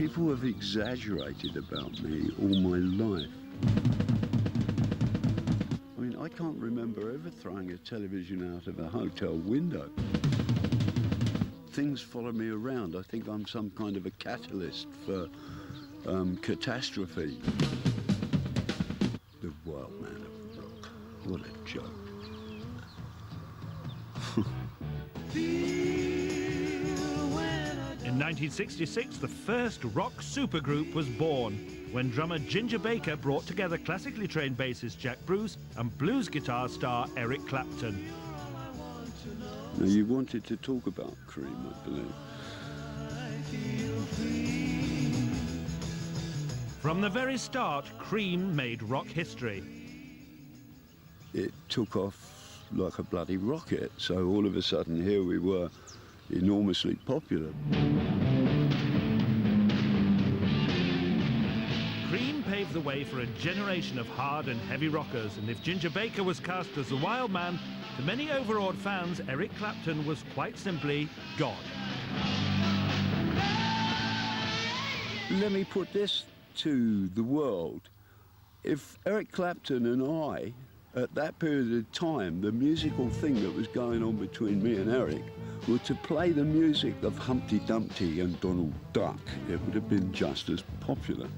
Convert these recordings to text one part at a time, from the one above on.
People have exaggerated about me all my life. I mean, I can't remember ever throwing a television out of a hotel window. Things follow me around. I think I'm some kind of a catalyst for catastrophe. The wild man of the rock. What a joke. In 1966, the first rock supergroup was born when drummer Ginger Baker brought together classically trained bassist Jack Bruce and blues guitar star Eric Clapton. Now, you wanted to talk about Cream, I believe. From the very start, Cream made rock history. It took off like a bloody rocket, so all of a sudden here we were, enormously popular. Cream paved the way for a generation of hard and heavy rockers, and if Ginger Baker was cast as the wild man, to many overawed fans, Eric Clapton was quite simply God. Let me put this to the world. If Eric Clapton and I, at that period of time, the musical thing that was going on between me and Eric were to play the music of Humpty Dumpty and Donald Duck, it would have been just as popular.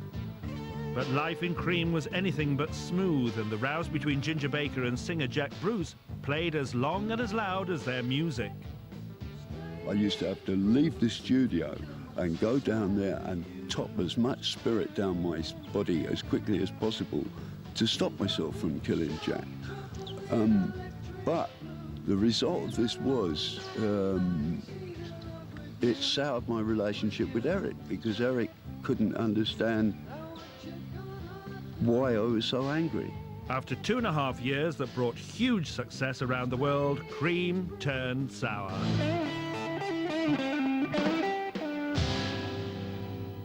But life in Cream was anything but smooth, and the rows between Ginger Baker and singer Jack Bruce played as long and as loud as their music. I used to have to leave the studio and go down there and top as much spirit down my body as quickly as possible to stop myself from killing Jack. But the result of this was it soured my relationship with Eric, because Eric couldn't understand why I was so angry. After 2.5 years that brought huge success around the world, Cream turned sour.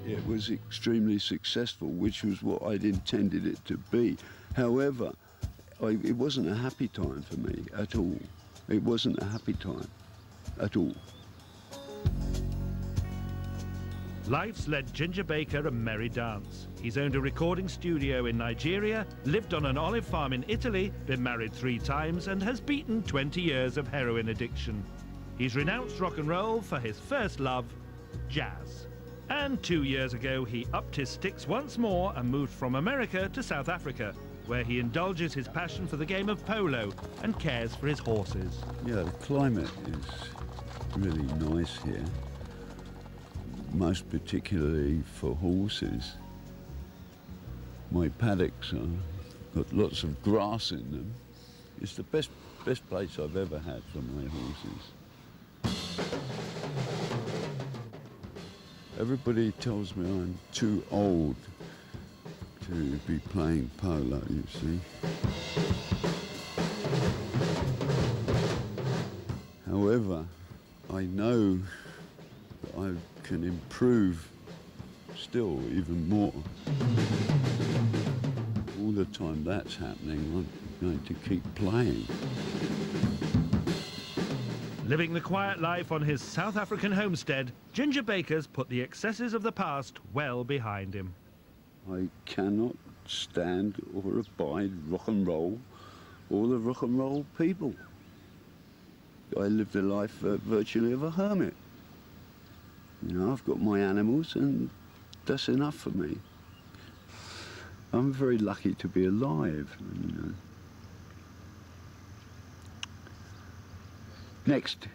It was extremely successful, which was what I'd intended it to be. However, it wasn't a happy time for me at all. It wasn't a happy time at all. Life's led Ginger Baker a merry dance. He's owned a recording studio in Nigeria, lived on an olive farm in Italy, been married 3 times, and has beaten 20 years of heroin addiction. He's renounced rock and roll for his first love, jazz. And 2 years ago, he upped his sticks once more and moved from America to South Africa, where he indulges his passion for the game of polo and cares for his horses. Yeah, the climate is really nice here, most particularly for horses. My paddocks got lots of grass in them. It's the best place I've ever had for my horses. Everybody tells me I'm too old to be playing polo, you see. However, I know that I can improve still even more. All the time that's happening, I'm going to keep playing. Living the quiet life on his South African homestead, Ginger Baker's put the excesses of the past well behind him. I cannot stand or abide rock and roll or the rock and roll people. I lived a life virtually of a hermit. You know, I've got my animals and that's enough for me. I'm very lucky to be alive, you know. Next.